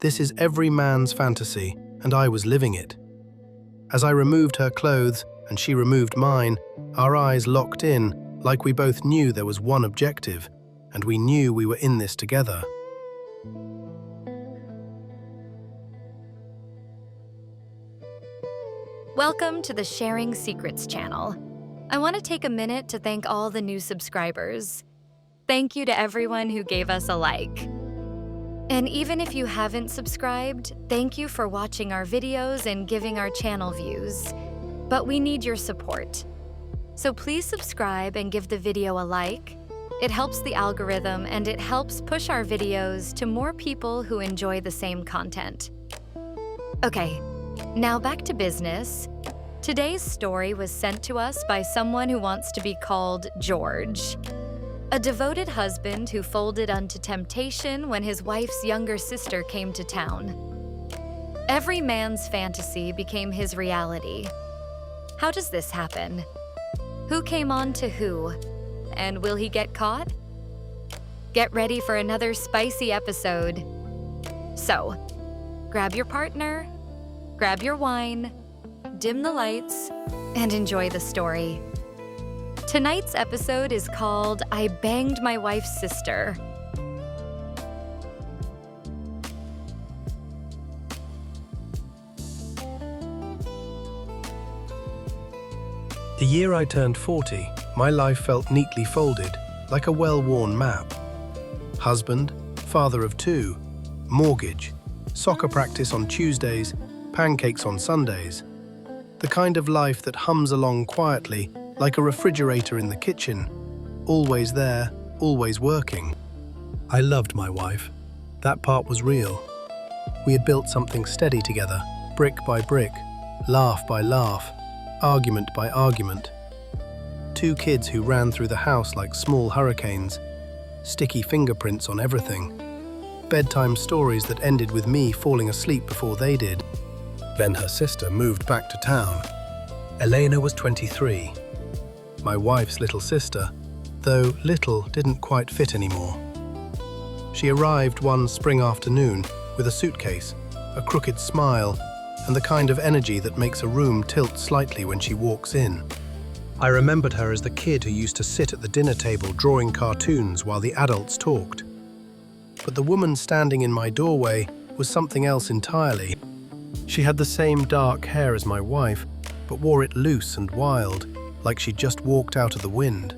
This is every man's fantasy, and I was living it. As I removed her clothes and she removed mine, our eyes locked in, like we both knew there was one objective, and we knew we were in this together. Welcome to the Sharing Secrets channel. I want to take a minute to thank all the new subscribers. Thank you to everyone who gave us a like. And even if you haven't subscribed, thank you for watching our videos and giving our channel views. But we need your support. So please subscribe and give the video a like. It helps the algorithm and it helps push our videos to more people who enjoy the same content. Okay, now back to business. Today's story was sent to us by someone who wants to be called George. A devoted husband who folded unto temptation when his wife's younger sister came to town. Every man's fantasy became his reality. How does this happen? Who came on to who? And will he get caught? Get ready for another spicy episode. So, grab your partner, grab your wine, dim the lights, and enjoy the story. Tonight's episode is called I Banged My Wife's Sister. The year I turned 40, my life felt neatly folded, like a well-worn map. Husband, father of 2, mortgage, soccer practice on Tuesdays, pancakes on Sundays. The kind of life that hums along quietly, like a refrigerator in the kitchen, always there, always working. I loved my wife. That part was real. We had built something steady together, brick by brick, laugh by laugh, argument by argument. 2 kids who ran through the house like small hurricanes, sticky fingerprints on everything, bedtime stories that ended with me falling asleep before they did. Then her sister moved back to town. Elena was 23. My wife's little sister, though little didn't quite fit anymore. She arrived one spring afternoon with a suitcase, a crooked smile, and the kind of energy that makes a room tilt slightly when she walks in. I remembered her as the kid who used to sit at the dinner table drawing cartoons while the adults talked. But the woman standing in my doorway was something else entirely. She had the same dark hair as my wife, but wore it loose and wild, like she'd just walked out of the wind.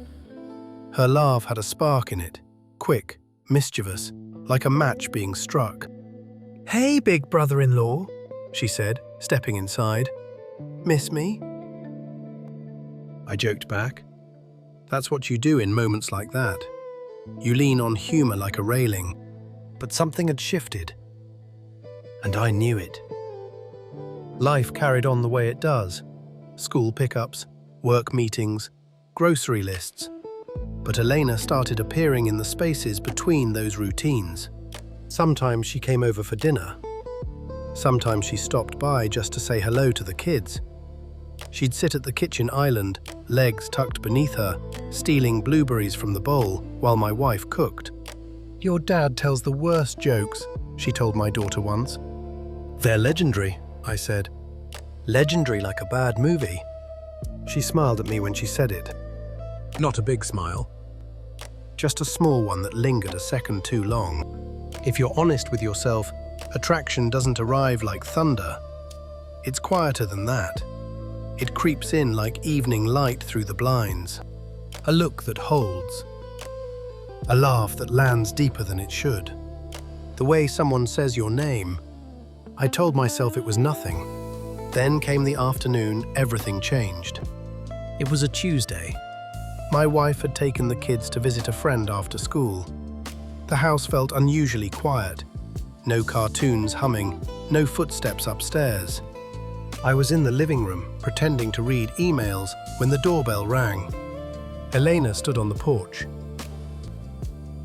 Her laugh had a spark in it, quick, mischievous, like a match being struck. "Hey, big brother-in-law," she said, stepping inside. "Miss me?" I joked back. That's what you do in moments like that. You lean on humor like a railing. But something had shifted. And I knew it. Life carried on the way it does. School pickups, work meetings, grocery lists. But Elena started appearing in the spaces between those routines. Sometimes she came over for dinner. Sometimes she stopped by just to say hello to the kids. She'd sit at the kitchen island, legs tucked beneath her, stealing blueberries from the bowl while my wife cooked. "Your dad tells the worst jokes," she told my daughter once. "They're legendary," I said. "Legendary like a bad movie." She smiled at me when she said it. Not a big smile. Just a small one that lingered a second too long. If you're honest with yourself, attraction doesn't arrive like thunder. It's quieter than that. It creeps in like evening light through the blinds. A look that holds. A laugh that lands deeper than it should. The way someone says your name. I told myself it was nothing. Then came the afternoon, everything changed. It was a Tuesday. My wife had taken the kids to visit a friend after school. The house felt unusually quiet. No cartoons humming, no footsteps upstairs. I was in the living room, pretending to read emails, when the doorbell rang. Elena stood on the porch.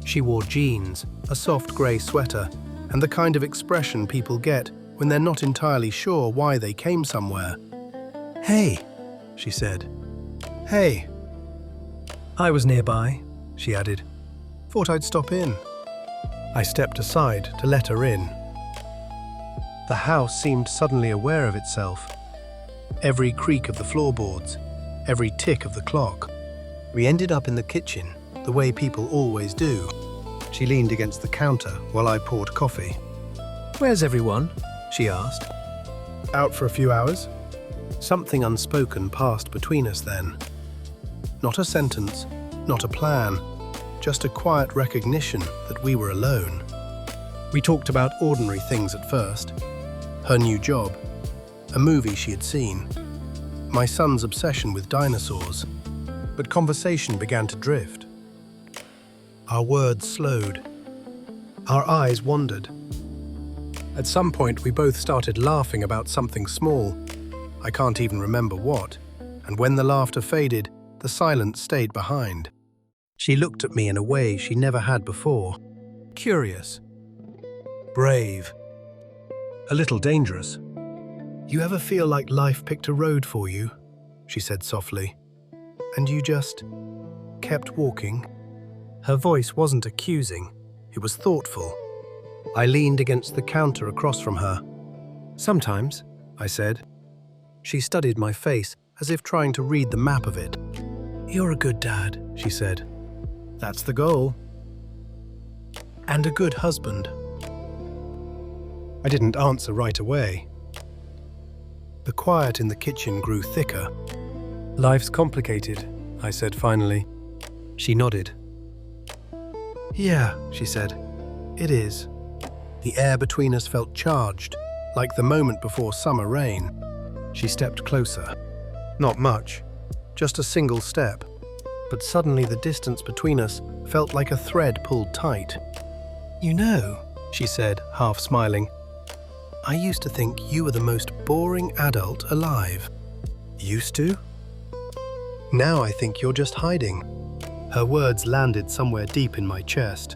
She wore jeans, a soft grey sweater, and the kind of expression people get when they're not entirely sure why they came somewhere. "Hey," she said. "Hey." "I was nearby," she added. "Thought I'd stop in." I stepped aside to let her in. The house seemed suddenly aware of itself. Every creak of the floorboards, every tick of the clock. We ended up in the kitchen, the way people always do. She leaned against the counter while I poured coffee. "Where's everyone?" she asked. Out for a few hours? Something unspoken passed between us then. Not a sentence, not a plan, just a quiet recognition that we were alone. We talked about ordinary things at first. Her new job, a movie she had seen, my son's obsession with dinosaurs. But conversation began to drift. Our words slowed. Our eyes wandered. At some point, we both started laughing about something small. I can't even remember what. And when the laughter faded, the silence stayed behind. She looked at me in a way she never had before. Curious. Brave. A little dangerous. "You ever feel like life picked a road for you?" she said softly. "And you just kept walking?" Her voice wasn't accusing, it was thoughtful. I leaned against the counter across from her. "Sometimes," I said. She studied my face as if trying to read the map of it. "You're a good dad," she said. "That's the goal." "And a good husband." I didn't answer right away. The quiet in the kitchen grew thicker. "Life's complicated," I said finally. She nodded. "Yeah," she said. "It is." The air between us felt charged, like the moment before summer rain. She stepped closer. Not much, just a single step. But suddenly the distance between us felt like a thread pulled tight. "You know," she said, half smiling, "I used to think you were the most boring adult alive." "Used to?" "Now I think you're just hiding." Her words landed somewhere deep in my chest.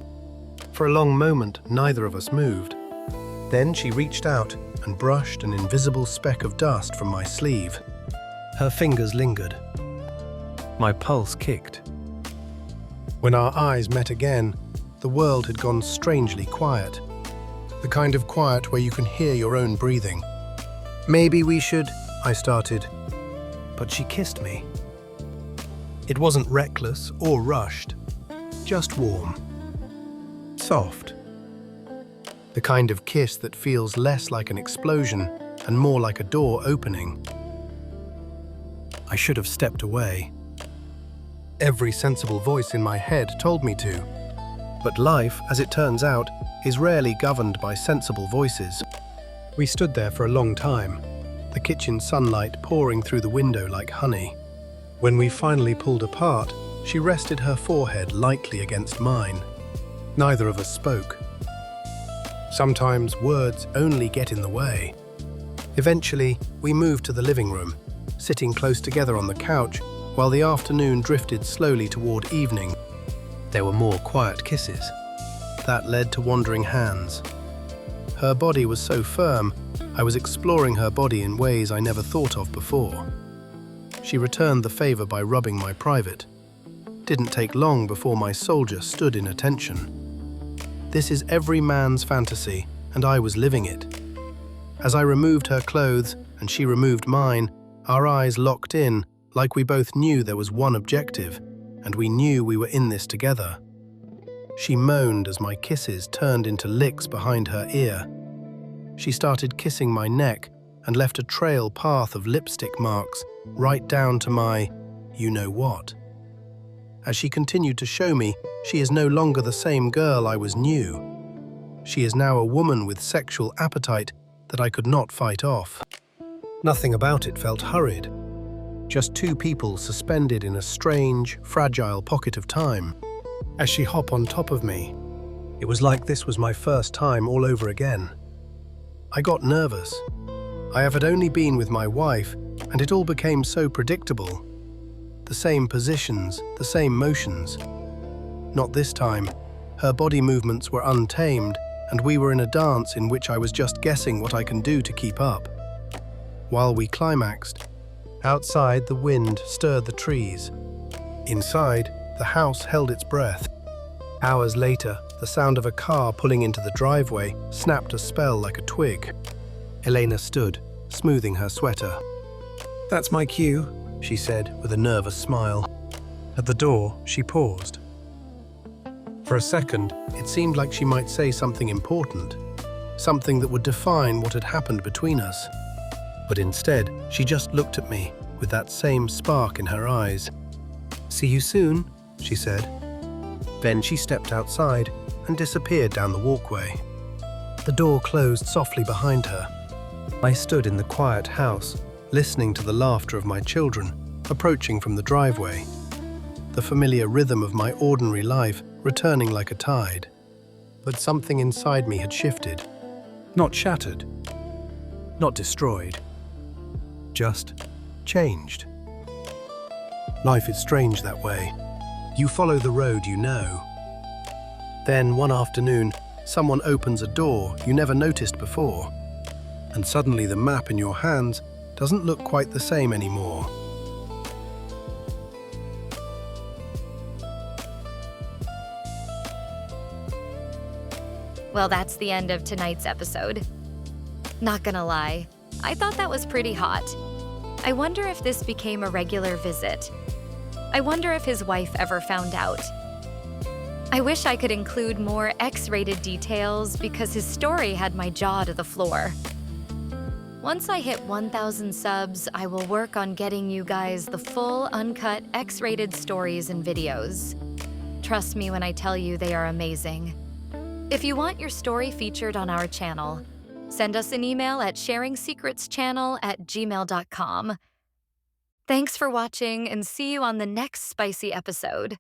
For a long moment, neither of us moved. Then she reached out and brushed an invisible speck of dust from my sleeve. Her fingers lingered. My pulse kicked. When our eyes met again, the world had gone strangely quiet. The kind of quiet where you can hear your own breathing. "Maybe we should," I started. But she kissed me. It wasn't reckless or rushed, just warm. Soft. The kind of kiss that feels less like an explosion and more like a door opening. I should have stepped away. Every sensible voice in my head told me to. But life, as it turns out, is rarely governed by sensible voices. We stood there for a long time, the kitchen sunlight pouring through the window like honey. When we finally pulled apart, she rested her forehead lightly against mine. Neither of us spoke. Sometimes words only get in the way. Eventually, we moved to the living room, sitting close together on the couch while the afternoon drifted slowly toward evening. There were more quiet kisses. That led to wandering hands. Her body was so firm, I was exploring her body in ways I never thought of before. She returned the favor by rubbing my private. Didn't take long before my soldier stood in attention. This is every man's fantasy, and I was living it. As I removed her clothes and she removed mine, our eyes locked in, like we both knew there was one objective, and we knew we were in this together. She moaned as my kisses turned into licks behind her ear. She started kissing my neck and left a trail path of lipstick marks right down to my you-know-what. As she continued to show me, she is no longer the same girl I was new. She is now a woman with sexual appetite that I could not fight off. Nothing about it felt hurried. Just two people suspended in a strange, fragile pocket of time. As she hopped on top of me, it was like this was my first time all over again. I got nervous. I had only been with my wife, and it all became so predictable. The same positions, the same motions. Not this time. Her body movements were untamed, and we were in a dance in which I was just guessing what I can do to keep up. While we climaxed, outside the wind stirred the trees. Inside, the house held its breath. Hours later, the sound of a car pulling into the driveway snapped a spell like a twig. Elena stood, smoothing her sweater. That's my cue. She said with a nervous smile. At the door, she paused. For a second, it seemed like she might say something important, something that would define what had happened between us. But instead, she just looked at me with that same spark in her eyes. "See you soon," she said. Then she stepped outside and disappeared down the walkway. The door closed softly behind her. I stood in the quiet house, listening to the laughter of my children approaching from the driveway, the familiar rhythm of my ordinary life returning like a tide. But something inside me had shifted. Not shattered, not destroyed, just changed. Life is strange that way. You follow the road you know. Then one afternoon, someone opens a door you never noticed before, and suddenly the map in your hands doesn't look quite the same anymore. Well, that's the end of tonight's episode. Not gonna lie, I thought that was pretty hot. I wonder if this became a regular visit. I wonder if his wife ever found out. I wish I could include more X-rated details because his story had my jaw to the floor. Once I hit 1,000 subs, I will work on getting you guys the full, uncut, X-rated stories and videos. Trust me when I tell you they are amazing. If you want your story featured on our channel, send us an email at sharingsecretschannel@gmail.com. Thanks for watching and see you on the next spicy episode.